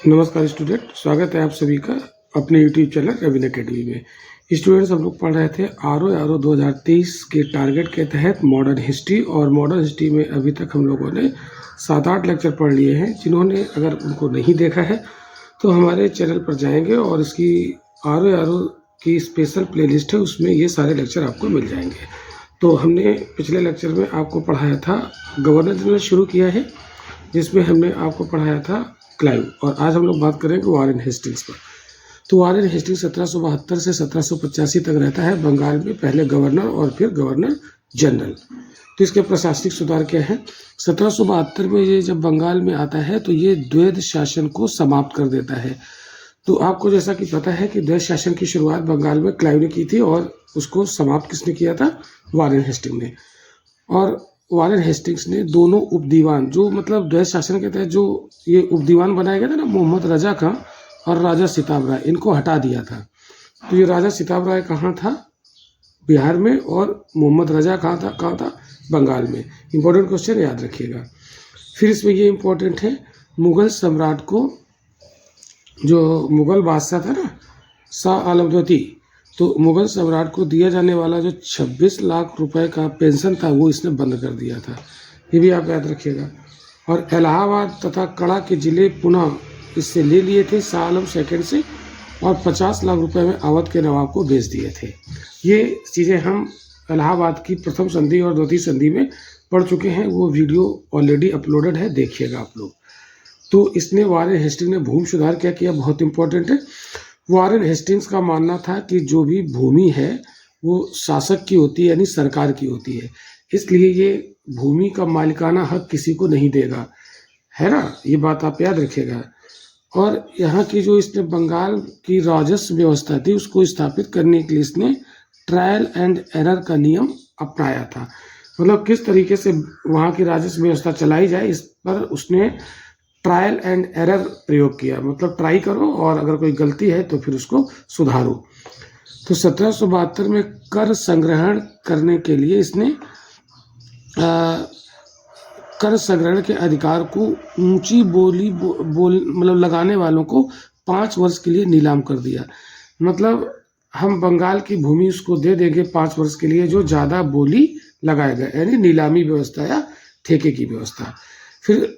नमस्कार स्टूडेंट, स्वागत है आप सभी का अपने यूट्यूब चैनल रवीन अकेडमी में। स्टूडेंट्स, हम लोग पढ़ रहे थे आर ओ 2023 के टारगेट के तहत मॉडर्न हिस्ट्री। और मॉडर्न हिस्ट्री में अभी तक हम लोगों ने 7-8 लेक्चर पढ़ लिए हैं। जिन्होंने अगर उनको नहीं देखा है तो हमारे चैनल पर जाएंगे और इसकी आर ओ की स्पेशल प्लेलिस्ट है, उसमें ये सारे लेक्चर आपको मिल जाएंगे। तो हमने पिछले लेक्चर में आपको पढ़ाया था गवर्नर जनरल शुरू किया है, जिसमें हमने आपको पढ़ाया था क्लाइव। और आज हम लोग बात करेंगे वारेन हेस्टिंग्स पर। तो वारेन हेस्टिंग्स 1772 से 1785 तक रहता है बंगाल में, पहले गवर्नर और फिर गवर्नर जनरल। तो इसके प्रशासनिक सुधार क्या है? 1772 में ये जब बंगाल में आता है तो ये द्वैध शासन को समाप्त कर देता है। तो आपको जैसा कि पता है कि द्वैध शासन की शुरुआत बंगाल में क्लाइव ने की थी और उसको समाप्त किसने किया था? वारेन हेस्टिंग्स ने। और वारेन हेस्टिंग्स ने दोनों उपदीवान, जो मतलब द्वैध शासन के तहत जो ये उपदीवान बनाया गया था ना, मोहम्मद रजा खां और राजा सिताब राय, इनको हटा दिया था। तो ये राजा सिताब राय कहाँ था? बिहार में। और मोहम्मद रजा कहाँ था? बंगाल में। इंपॉर्टेंट क्वेश्चन याद रखिएगा। फिर इसमें ये इम्पोर्टेंट है, मुगल सम्राट को, जो मुगल बादशाह था ना शाह आलम द्वितीय, तो मुगल सम्राट को दिया जाने वाला जो 26 लाख रुपए का पेंशन था वो इसने बंद कर दिया था। ये भी आप याद रखिएगा। और इलाहाबाद तथा कड़ा के ज़िले पुनः इससे ले लिए थे शाह आलम सेकंड से, और 50 लाख रुपए में अवध के नवाब को बेच दिए थे। ये चीज़ें हम इलाहाबाद की प्रथम संधि और द्वितीय संधि में पढ़ चुके हैं, वो वीडियो ऑलरेडी अपलोडेड है, देखिएगा आप लोग। तो इसने वारेन हेस्टिंग्स ने भूमि सुधार क्या किया, बहुत इंपॉर्टेंट है। वारेन हेस्टिंग्स का मानना था कि जो भी भूमि है वो शासक की होती है, यानी सरकार की होती है, इसलिए ये भूमि का मालिकाना हक किसी को नहीं देगा, है ना, ये बात आप याद रखिएगा। और यहाँ की जो इसने बंगाल की राजस्व व्यवस्था थी उसको स्थापित करने के लिए इसने ट्रायल एंड एरर का नियम अपनाया था। मतलब किस तरीके से वहाँ की राजस्व व्यवस्था चलाई जाए, इस पर उसने ट्रायल एंड एरर प्रयोग किया। मतलब ट्राई करो और अगर कोई गलती है तो फिर उसको सुधारो। तो 1772 में कर संग्रहण करने के लिए इसने कर संग्रहण के अधिकार को ऊंची बोली मतलब लगाने वालों को 5 वर्ष के लिए नीलाम कर दिया। मतलब हम बंगाल की भूमि उसको दे देंगे 5 वर्ष के लिए जो ज़्यादा बोली लगाएगा, यानी नीलामी व्यवस्था या ठेके की व्यवस्था। फिर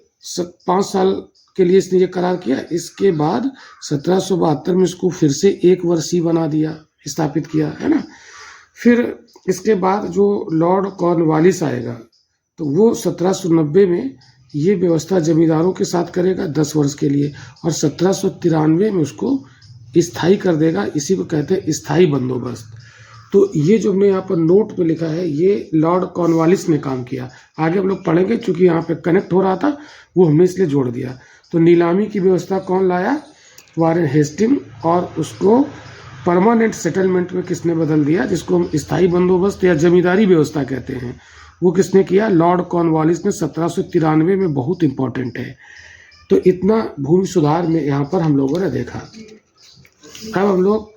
5 साल के लिए इसने ये करार किया। इसके बाद 1772 में इसको फिर से 1 वर्षीय बना दिया, स्थापित किया, है ना। फिर इसके बाद जो लॉर्ड कॉर्नवालिस आएगा तो वो 1790 में ये व्यवस्था जमींदारों के साथ करेगा 10 वर्ष के लिए, और 1793 में उसको स्थायी कर देगा। इसी को कहते हैं स्थायी बंदोबस्त। तो ये जो हमने यहाँ पर नोट में लिखा है, ये लॉर्ड कॉर्नवालिस ने काम किया। आगे हम लोग पढ़ेंगे, चूंकि यहाँ पे कनेक्ट हो रहा था वो हमने इसलिए जोड़ दिया। तो नीलामी की व्यवस्था कौन लाया? Warren Hasting. और उसको परमानेंट सेटलमेंट में किसने बदल दिया, जिसको हम स्थायी बंदोबस्त या जमींदारी व्यवस्था कहते हैं, वो किसने किया? लॉर्ड कॉर्नवालिस ने 1793 में। बहुत इंपॉर्टेंट है। तो इतना भूमि सुधार में यहाँ पर हम लोगों ने देखा। अब हम लोग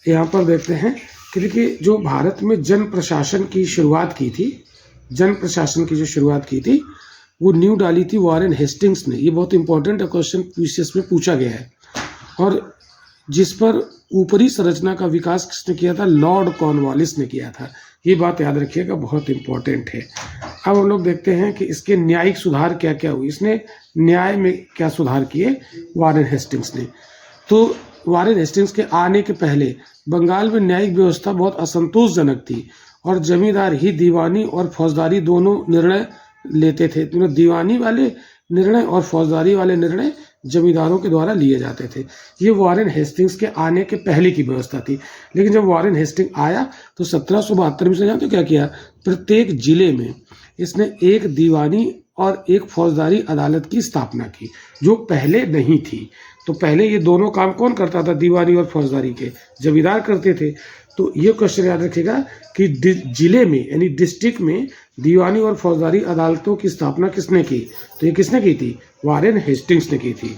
यहाँ पर देखते हैं कि देखिए, जो भारत में जन प्रशासन की शुरुआत की थी, जन प्रशासन की जो शुरुआत की थी वो न्यू डाली थी वारेन हेस्टिंग्स ने। ये बहुत इंपॉर्टेंट क्वेश्चन पीसीएस में पूछा गया है। और जिस पर ऊपरी संरचना का विकास किसने किया था? लॉर्ड कॉर्नवालिस ने किया था। ये बात याद रखिएगा, बहुत इंपॉर्टेंट है। अब हम लोग देखते हैं कि इसके न्यायिक सुधार क्या क्या हुए, इसने न्याय में क्या सुधार किए वारेन हेस्टिंग्स ने। तो वारेन हेस्टिंग्स के आने के पहले बंगाल में न्यायिक व्यवस्था बहुत असंतोषजनक थी, और जमींदार ही दीवानी और फौजदारी दोनों निर्णय लेते थे। तो दीवानी वाले निर्णय और फौजदारी वाले निर्णय जमींदारों के द्वारा लिए जाते थे। ये वारेन हेस्टिंग्स के आने के पहले की व्यवस्था थी। लेकिन जब वारेन हेस्टिंग आया तो 1772 में से जानते हो क्या किया? प्रत्येक जिले में इसने एक दीवानी और एक फौजदारी अदालत की स्थापना की, जो पहले नहीं थी। तो पहले ये दोनों काम कौन करता था? दीवानी और फौजदारी के जमींदार करते थे। तो ये क्वेश्चन याद रखिएगा कि जिले में यानी डिस्ट्रिक्ट में दीवानी और फौजदारी अदालतों की स्थापना किसने की? तो ये किसने की थी? वारेन हेस्टिंग्स ने की थी।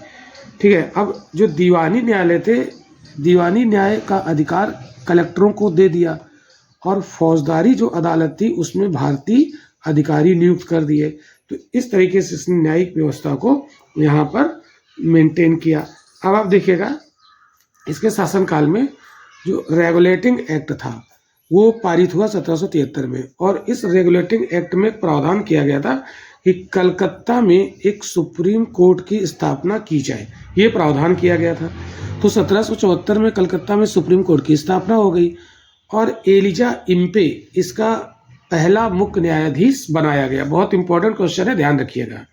ठीक है। अब जो दीवानी न्यायालय थे, दीवानी न्याय का अधिकार कलेक्टरों को दे दिया, और फौजदारी जो अदालत थी उसमें भारतीय अधिकारी नियुक्त कर दिए। तो इस तरीके से इसने न्यायिक व्यवस्था को यहाँ पर मेंटेन किया। अब आप देखिएगा इसके शासनकाल में जो रेगुलेटिंग एक्ट था वो पारित हुआ 1773 में, और इस रेगुलेटिंग एक्ट में एक प्रावधान किया गया था कि कलकत्ता में एक सुप्रीम कोर्ट की स्थापना की जाए, ये प्रावधान किया गया था। तो 1774 में कलकत्ता में सुप्रीम कोर्ट की स्थापना हो गई और एलिजा इम्पे इसका पहला मुख्य न्यायाधीश बनाया गया। बहुत इंपॉर्टेंट क्वेश्चन है, ध्यान रखिएगा।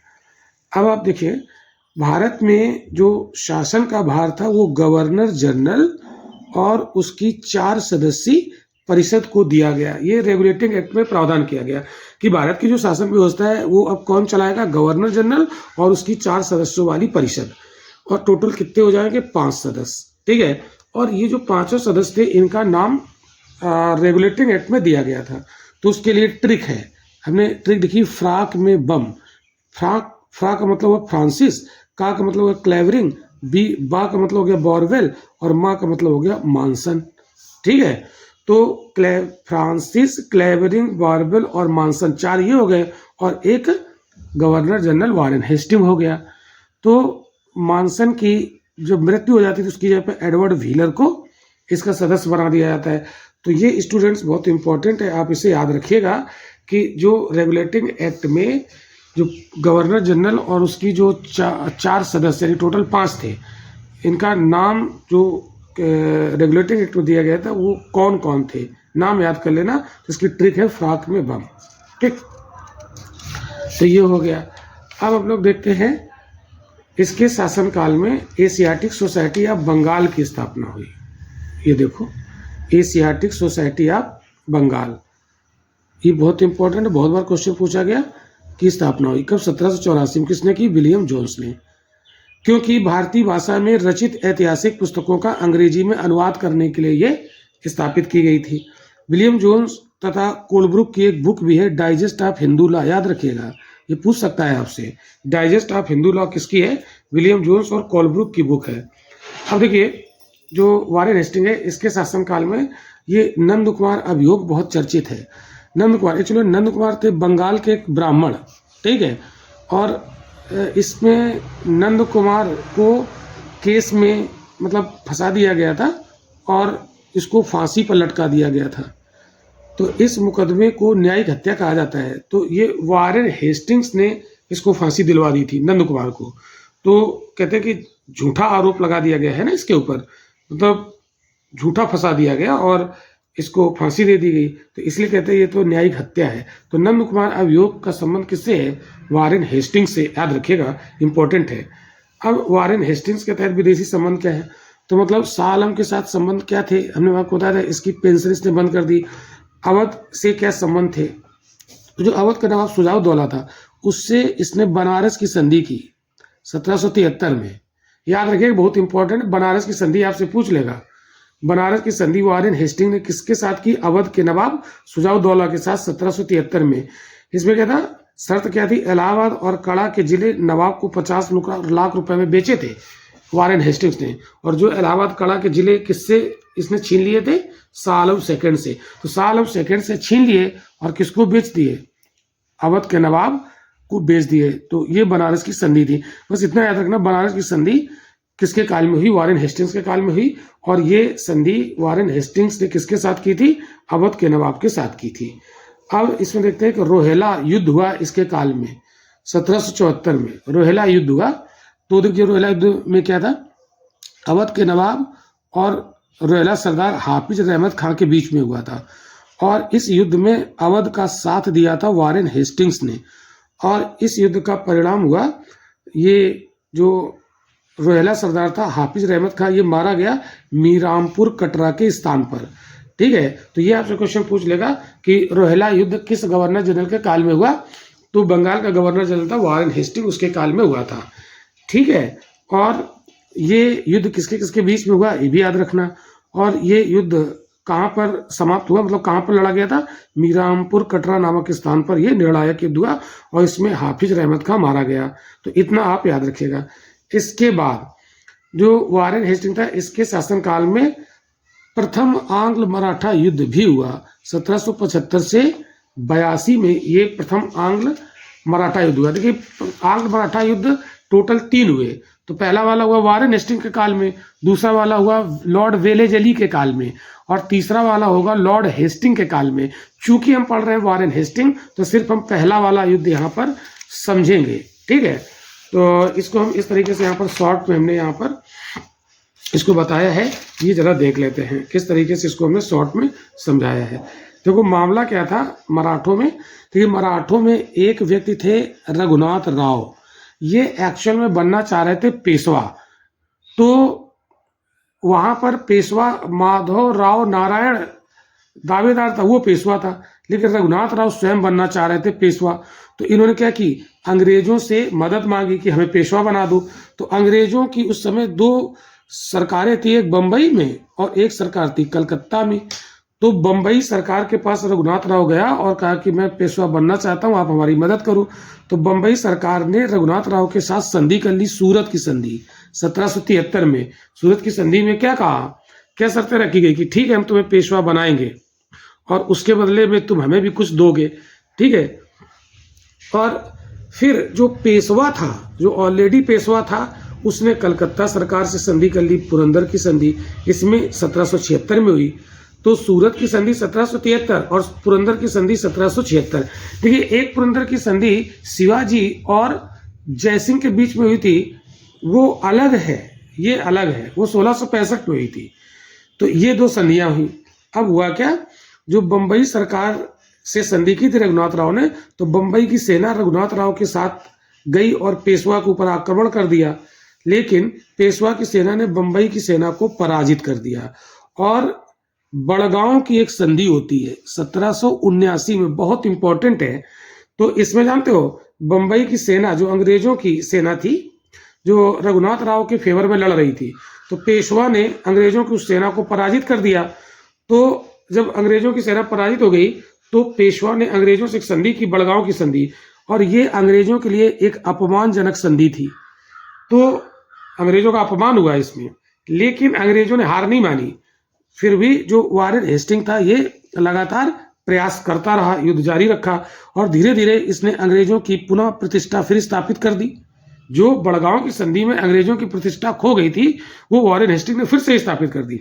अब आप देखिए भारत में जो शासन का भार था वो गवर्नर जनरल और उसकी 4 सदस्यीय परिषद को दिया गया। ये रेगुलेटिंग एक्ट में प्रावधान किया गया कि भारत की जो शासन व्यवस्था है वो अब कौन चलाएगा, गवर्नर जनरल और उसकी 4 सदस्यों वाली परिषद, और टोटल कितने हो जाएंगे, 5 सदस्य, ठीक है। और ये जो 5 सदस्य थे इनका नाम रेगुलेटिंग एक्ट में दिया गया था। तो उसके लिए ट्रिक है, हमने ट्रिक देखी, फ्राक में बम। फ्रा का मतलब हुआ फ्रांसिस, का मतलब हुआ क्लेवरिंग, बा का मतलब हो गया बॉरवेल और माँ का मतलब हो गया मानसन, ठीक है। तो फ्रांसिस, क्लेवरिंग, बॉरवेल और मानसन 4 ये हो गए, और एक गवर्नर जनरल वारेन हेस्टिंग हो गया। तो मानसन की जब मृत्यु हो जाती है तो उसकी जगह पे एडवर्ड व्हीलर को इसका सदस्य बना दिया जाता है। तो ये स्टूडेंट्स बहुत इंपॉर्टेंट है, आप इसे याद रखिएगा कि जो रेगुलेटिंग एक्ट में जो गवर्नर जनरल और उसकी जो 4 सदस्य यानी टोटल 5 थे, इनका नाम जो रेगुलेटिंग एक्ट में दिया गया था वो कौन कौन थे, नाम याद कर लेना। तो इसकी ट्रिक है फ्राक में बम, ठीक। तो ये हो गया। अब हम लोग देखते हैं इसके शासनकाल में एशियाटिक सोसाइटी ऑफ बंगाल की स्थापना हुई। ये देखो, एशियाटिक सोसाइटी ऑफ बंगाल, ये बहुत इंपॉर्टेंट है, बहुत बार क्वेश्चन पूछा गया की स्थापना हुई कब, 1784 में। किसने की, विलियम जोन्स ने। क्योंकि भारतीय भाषा में रचित ऐतिहासिक पुस्तकों का अंग्रेजी में अनुवाद करने के लिए ये स्थापित की गई थी। विलियम जोन्स तथा कोलब्रुक की एक बुक भी है, डाइजेस्ट ऑफ हिंदू लॉ, याद रखिएगा, ये पूछ सकता है आपसे। डाइजेस्ट ऑफ हिंदू लॉ किसकी है, विलियम जोन्स और कोलब्रुक की बुक है। अब देखिए जो वारेन हेस्टिंग है इसके शासनकाल में ये नंद कुमार अभियोग बहुत चर्चित है। नंद कुमार, एक्चुअली नंद कुमार थे बंगाल के एक ब्राह्मण, ठीक है। और इसमें नंद कुमार को केस में मतलब फंसा दिया गया था और इसको फांसी पर लटका दिया गया था। तो इस मुकदमे को न्यायिक हत्या कहा जाता है। तो ये वारेन हेस्टिंग्स ने इसको फांसी दिलवा दी थी नंद कुमार को। तो कहते हैं कि झूठा आरोप लगा दिया गया है ना इसके ऊपर, मतलब झूठा फंसा दिया गया और इसको फांसी दे दी गई, तो इसलिए कहते हैं ये तो न्यायिक हत्या है। तो नंद कुमार अभियोग का संबंध किससे है, वारेन हेस्टिंग्स से, याद रखिएगा, इंपॉर्टेंट है। अब वारेन हेस्टिंग्स के तहत विदेशी संबंध क्या है, तो मतलब शाह आलम के साथ संबंध क्या थे, हमने आपको बताया था, इसकी पेंशन इसने बंद कर दी। अवध से क्या संबंध थे, तो जो अवध का नवाब सुजाउद्दौला था उससे इसने बनारस की संधि की 1773 में। याद रखिएगा, बहुत इंपॉर्टेंट, बनारस की संधि आपसे पूछ लेगा। बनारस की संधि वारेन हेस्टिंग ने किसके साथ की, अवध के नवाब सुजाउद्दौला के साथ 1773 में। इसमें क्या था, शर्त क्या थी, इलाहाबाद और कड़ा के जिले नवाब को 50 लाख रुपए में बेचे थे वारेन हेस्टिंग्स ने, और जो इलाहाबाद कड़ा के जिले किससे इसने छीन लिए थे, शाह आलम सेकंड से। तो शाह आलम सेकंड से छीन लिए और किसको बेच दिए, अवध के नवाब को बेच दिए। तो ये बनारस की संधि थी। बस इतना याद रखना, बनारस की संधि किसके काल में हुई, वारेन हेस्टिंग्स के काल में हुई। और ये संधि वारेन हेस्टिंग्स ने किसके साथ की थी, अवध के नवाब के साथ की थी। अब इसमें देखते हैं कि रोहेला युद्ध हुआ इसके काल में 1774 में। रोहेला युद्ध हुआ, तो देखिए रोहेला युद्ध में क्या था, अवध के नवाब और रोहेला सरदार हाफिज रहमत खां के बीच में हुआ था। और इस युद्ध में अवध का साथ दिया था वारेन हेस्टिंग्स ने। और इस युद्ध का परिणाम हुआ, ये जो रोहेला सरदार था हाफिज रहमत खां, ये मारा गया मीरामपुर कटरा के स्थान पर, ठीक है। तो ये आपसे क्वेश्चन पूछ लेगा कि रोहेला युद्ध किस गवर्नर जनरल के काल में हुआ, तो बंगाल का गवर्नर जनरल था वारेन हेस्टिंग, उसके काल में हुआ था, ठीक है। और ये युद्ध किसके किसके बीच में हुआ ये भी याद रखना। और ये युद्ध कहाँ पर समाप्त हुआ, मतलब कहाँ पर लड़ा गया था, मीरामपुर कटरा नामक स्थान पर ये निर्णायक युद्ध हुआ और इसमें हाफिज रहमत खां मारा गया। तो इतना आप याद रखिएगा। इसके बाद जो वारेन हेस्टिंग था इसके शासनकाल में प्रथम आंग्ल मराठा युद्ध भी हुआ 1775 से 82 में। ये प्रथम आंग्ल मराठा युद्ध हुआ। देखिए आंग्ल मराठा युद्ध टोटल 3 हुए। तो पहला वाला हुआ वारेन हेस्टिंग के काल में, दूसरा वाला हुआ लॉर्ड वेलेजली के काल में, और तीसरा वाला होगा लॉर्ड हेस्टिंग के काल में। चूंकि हम पढ़ रहे हैं वारेन हेस्टिंग, तो सिर्फ हम पहला वाला युद्ध यहाँ पर समझेंगे, ठीक है। तो इसको हम इस तरीके से यहाँ पर शॉर्ट में हमने यहाँ पर इसको बताया है, ये जरा देख लेते हैं किस तरीके से इसको हमने शॉर्ट में समझाया है। देखो मामला क्या था मराठों में, तो ये मराठों में एक व्यक्ति थे रघुनाथ राव, ये एक्चुअल में बनना चाह रहे थे पेशवा। तो वहां पर पेशवा माधव राव नारायण दावेदार था, वो पेशवा था, लेकिन रघुनाथ राव स्वयं बनना चाह रहे थे पेशवा। तो इन्होंने क्या की, अंग्रेजों से मदद मांगी कि हमें पेशवा बना दो। तो अंग्रेजों की उस समय दो सरकारें थी, एक बंबई में और एक सरकार थी कलकत्ता में। तो बंबई सरकार के पास रघुनाथ राव गया और कहा कि मैं पेशवा बनना चाहता हूं, आप हमारी मदद करो। तो बंबई सरकार ने रघुनाथ राव के साथ संधि कर ली, सूरत की संधि 1773 में। सूरत की संधि में क्या कहा, क्या शर्तें रखी गई कि ठीक है हम तुम्हें पेशवा बनाएंगे और उसके बदले में तुम हमें भी कुछ दोगे, ठीक है। और फिर जो पेशवा था, जो ऑलरेडी पेशवा था, उसने कलकत्ता सरकार से संधि कर ली, पुरंदर की संधि इसमें 1776 में हुई। तो सूरत की संधि 1773 और पुरंदर की संधि 1776। देखिए एक पुरंदर की संधि शिवाजी और जयसिंह के बीच में हुई थी, वो अलग है, ये अलग है, वो 1665 में हुई थी। तो ये दो संधियां हुई। अब हुआ क्या, जो बंबई सरकार से संधि की थी रघुनाथ राव ने, तो बंबई की सेना रघुनाथ राव के साथ गई और पेशवा के ऊपर आक्रमण कर दिया। लेकिन पेशवा की सेना ने बंबई की सेना को पराजित कर दिया। और बड़गांव की एक संधि होती है 1779 में, बहुत इंपॉर्टेंट है। तो इसमें जानते हो बंबई की सेना, जो अंग्रेजों की सेना थी, जो रघुनाथ राव के फेवर में लड़ रही थी, तो पेशवा ने अंग्रेजों की उस सेना को पराजित कर दिया। तो जब अंग्रेजों की सेना पराजित हो गई, तो पेशवा ने अंग्रेजों से एक संधि की, बड़गांव की संधि, और ये अंग्रेजों के लिए एक अपमानजनक संधि थी। तो अंग्रेजों का अपमान हुआ इसमें, लेकिन अंग्रेजों ने हार नहीं मानी। फिर भी जो वारेन हेस्टिंग था, ये लगातार प्रयास करता रहा, युद्ध जारी रखा, और धीरे धीरे इसने अंग्रेजों की पुनः प्रतिष्ठा फिर स्थापित कर दी। जो बड़गांव की संधि में अंग्रेजों की प्रतिष्ठा खो गई थी, वो वारेन हेस्टिंग ने फिर से स्थापित कर दी।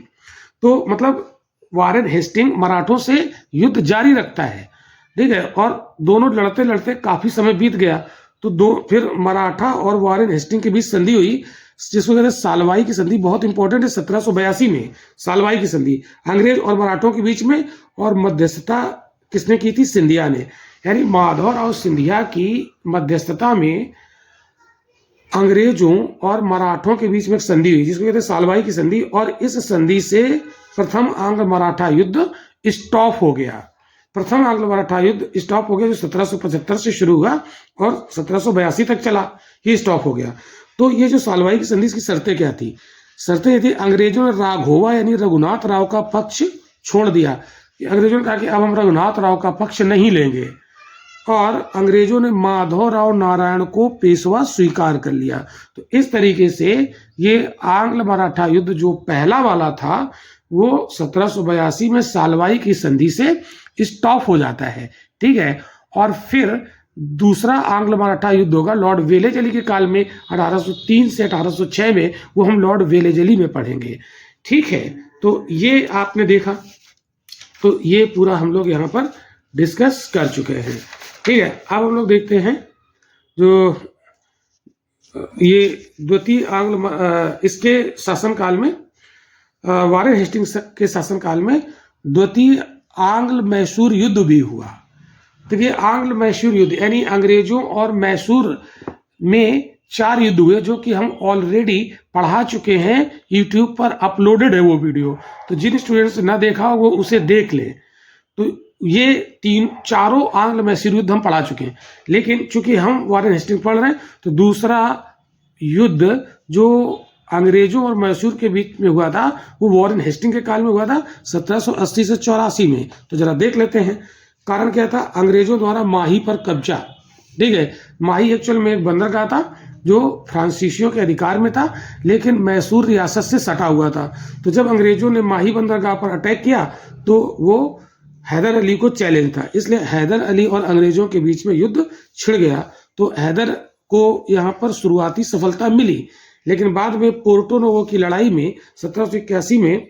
तो मतलब वारेन हेस्टिंग मराठों से युद्ध जारी रखता है, ठीक है। और दोनों लड़ते लड़ते काफी समय बीत गया। तो फिर मराठा और वारेन हेस्टिंग के बीच संधि हुई, जिसको कहते हैं सालवाई की संधि, बहुत इंपॉर्टेंट है। 1782 में सालवाई की संधि अंग्रेज और मराठों के बीच में, और मध्यस्थता किसने की थी, सिंधिया ने। यानी माधवराव सिंधिया की मध्यस्थता में अंग्रेजों और मराठों के बीच में एक संधि हुई, जिसको कहते हैं सालवाई की संधि। और इस संधि से प्रथम आंग्ल मराठा युद्ध स्टॉप हो गया। प्रथम आंग्ल मराठा युद्ध स्टॉप हो गया, जो 1775 से शुरू हुआ और 1782 तक चला, ये स्टॉप हो गया। तो ये जो सालवाई की संधि की शर्तें क्या थी, शर्तें ये थी, अंग्रेजों ने राघोवा यानी रघुनाथ राव का पक्ष छोड़ दिया। अंग्रेजों ने कहा कि अब हम रघुनाथ राव का पक्ष नहीं लेंगे, और अंग्रेजों ने माधव राव नारायण को पेशवा स्वीकार कर लिया। तो इस तरीके से ये आंग्ल मराठा युद्ध जो पहला वाला था, वो 1782 में सालवाई की संधि से स्टॉप हो जाता है, ठीक है। और फिर दूसरा आंग्ल मराठा युद्ध होगा लॉर्ड वेलेजली के काल में, 1803 से 1806 में, वो हम लॉर्ड वेलेजली में पढ़ेंगे, ठीक है। तो ये आपने देखा, तो ये पूरा हम लोग यहाँ पर डिस्कस कर चुके हैं, ठीक है। अब हम लोग देखते हैं जो ये द्वितीय आंग्ल इसके शासनकाल में, वारेन हेस्टिंग्स के शासनकाल में द्वितीय आंग्ल मैसूर युद्ध भी हुआ। देखिए आंग्ल मैसूर युद्ध यानी अंग्रेजों और मैसूर में 4 युद्ध हुए, जो कि हम ऑलरेडी पढ़ा चुके हैं, यूट्यूब पर अपलोडेड है वो वीडियो। तो जिन स्टूडेंट्स ने ना देखा हो वो उसे देख ले। तो ये चारों आंग्ल मैसूर युद्ध हम पढ़ा चुके हैं, लेकिन चूंकि हम वारेन हेस्टिंग पढ़ रहे हैं, तो दूसरा युद्ध जो अंग्रेजों और मैसूर के बीच में हुआ था, वो वारेन हेस्टिंग के काल में हुआ था 1780 से 84 में। तो जरा देख लेते हैं कारण क्या था। अंग्रेजों द्वारा माही पर कब्जा, ठीक है। माही एक्चुअल में एक बंदरगाह था जो फ्रांसीसियों के अधिकार में था, लेकिन मैसूर रियासत से सटा हुआ था। तो जब अंग्रेजों ने माही बंदरगाह पर अटैक किया, तो वो हैदर अली को चैलेंज था, इसलिए हैदर अली और अंग्रेजों के बीच में युद्ध छिड़ गया। तो हैदर को यहाँ पर शुरुआती सफलता मिली, लेकिन बाद में पोर्टो नोवो की लड़ाई में 1781 में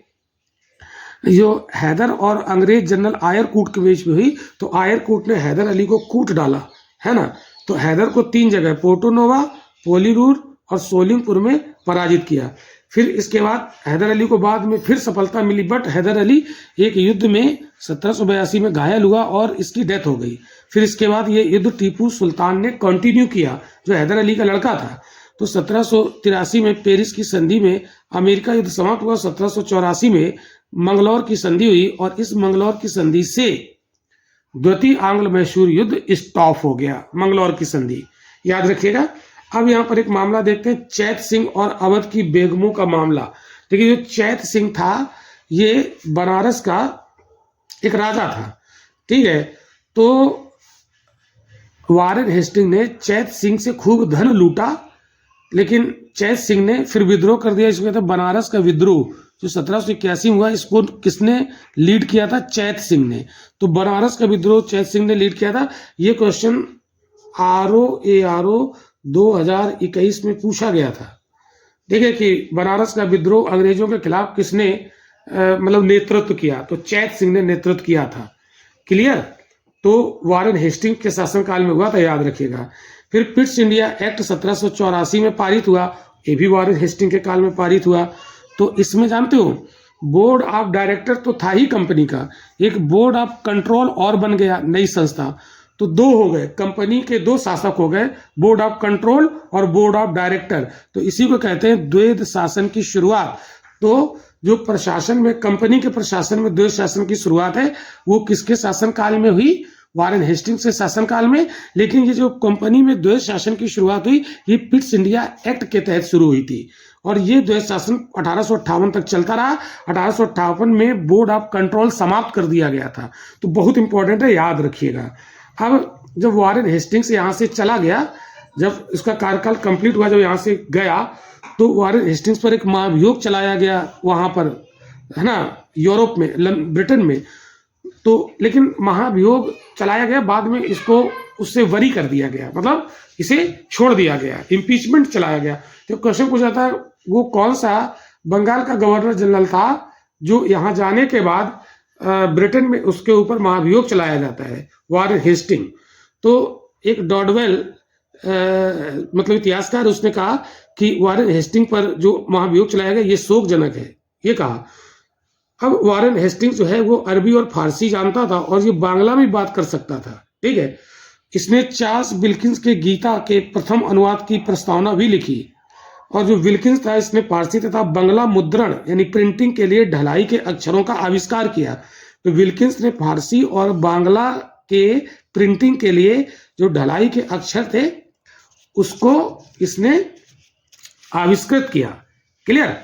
जो हैदर और अंग्रेज जनरल आयर कूट के बीच में हुई, तो आयर कूट ने हैदर अली को कूट डाला, है ना। तो हैदर को 3 जगह पोर्टो नोवा, पोलीरूर और सोलिंगपुर में पराजित किया। फिर इसके बाद हैदर अली को बाद में फिर सफलता मिली, बट हैदर अली एक युद्ध में 1782 में घायल हुआ और इसकी डेथ हो गई। फिर इसके बाद ये युद्ध टीपू सुल्तान ने कंटिन्यू किया, जो हैदर अली का लड़का था। तो 1783 में पेरिस की संधि में अमेरिका युद्ध समाप्त हुआ। 1784 में मंगलौर की संधि हुई और इस मंगलौर की संधि से द्वितीय आंग्ल मैसूर युद्ध स्टॉप हो गया, मंगलौर की संधि, याद रखिएगा। अब यहाँ पर एक मामला देखते हैं, चैत सिंह और अवध की बेगमों का मामला। देखिए, जो चैत सिंह था ये बनारस का एक राजा था, ठीक है। तो वारेन हेस्टिंग ने चैत सिंह से खूब धन लूटा, लेकिन चैत सिंह ने फिर विद्रोह कर दिया। इसको कहते हैं बनारस का विद्रोह, जो 1781 हुआ। इसको किसने लीड किया था? चैत सिंह ने। तो बनारस का विद्रोह चैत सिंह ने लीड किया था। ये क्वेश्चन ROARO 2021 में पूछा गया था। देखिए कि बनारस का विद्रोह अंग्रेजों के खिलाफ किसने मतलब नेतृत्व किया? तो चैत सिंह ने नेतृत्व किया था। क्लियर? तो वारेन हेस्टिंग के शासनकाल में हुआ था, याद रखिएगा। फिर पिट्स इंडिया एक्ट 1784 में पारित हुआ, ये भी वारेन हेस्टिंग के काल में पारित हुआ। तो इसमें जानते हो, बोर्ड ऑफ डायरेक्टर तो था ही कंपनी का, एक बोर्ड ऑफ कंट्रोल और बन गया, नई संस्था। तो 2 हो गए, कंपनी के 2 शासक हो गए, बोर्ड ऑफ कंट्रोल और बोर्ड ऑफ डायरेक्टर। तो इसी को कहते हैं द्वैध शासन की शुरुआत। तो जो प्रशासन में, कंपनी के प्रशासन में द्वैध शासन की शुरुआत है, वो किसके शासनकाल में हुई? वारेन हेस्टिंग्स के शासनकाल में। लेकिन ये जो कंपनी में द्वैध शासन की शुरुआत हुई, ये पिट्स इंडिया एक्ट के तहत शुरू हुई थी और ये द्वैध शासन 1858 तक चलता रहा। 1858 में बोर्ड ऑफ कंट्रोल समाप्त कर दिया गया था। तो बहुत इंपॉर्टेंट है, याद रखिएगा। अब जब वारेन हेस्टिंग्स यहाँ से चला गया, जब इसका कार्यकाल कंप्लीट हुआ, जब यहाँ से गया, तो वारेन हेस्टिंग्स पर एक महाभियोग चलाया गया वहाँ पर, है ना, यूरोप में, ब्रिटेन में। तो लेकिन महाभियोग चलाया गया, बाद में इसको उससे वरी कर दिया गया, मतलब इसे छोड़ दिया गया, इम्पीचमेंट चलाया गया। तो क्वेश्चन पूछा था, वो कौन सा बंगाल का गवर्नर जनरल था जो यहाँ जाने के बाद ब्रिटेन में उसके ऊपर महाभियोग चलाया जाता है? Warren Hasting. तो एक डॉडवेल मतलब इतिहासकार, उसने कहा कि वारेन हेस्टिंग पर जो महाभियोग चलाया गया ये शोकजनक है, ये कहा। अब वारेन हेस्टिंग्स जो है वो अरबी और फारसी जानता था और ये बांग्ला में बात कर सकता था, ठीक है। इसने चार्ल्स विल्किंस के गीता के प्रथम अनुवाद की प्रस्तावना भी लिखी और जो विल्किंस था इसने फारसी तथा बांग्ला मुद्रण यानी प्रिंटिंग के लिए ढलाई के अक्षरों का आविष्कार किया। तो विल्किंस ने फारसी और बांग्ला के प्रिंटिंग के लिए जो ढलाई के अक्षर थे उसको इसने आविष्कृत किया। क्लियर?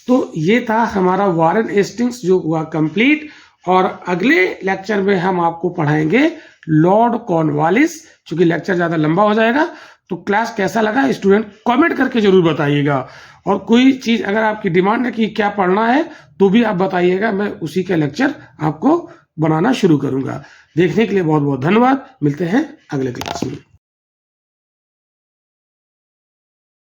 तो ये था हमारा वारेन हेस्टिंग्स जो हुआ कंप्लीट। और अगले लेक्चर में हम आपको पढ़ाएंगे लॉर्ड कॉर्नवालिस। चूंकि लेक्चर ज़्यादा लंबा हो जाएगा, तो क्लास कैसा लगा स्टूडेंट कमेंट करके जरूर बताइएगा। और कोई चीज़ अगर आपकी डिमांड है कि क्या पढ़ना है तो भी आप बताइएगा, मैं उसी का लेक्चर आपको बनाना शुरू करूँगा। देखने के लिए बहुत बहुत धन्यवाद। मिलते हैं अगले क्लास में।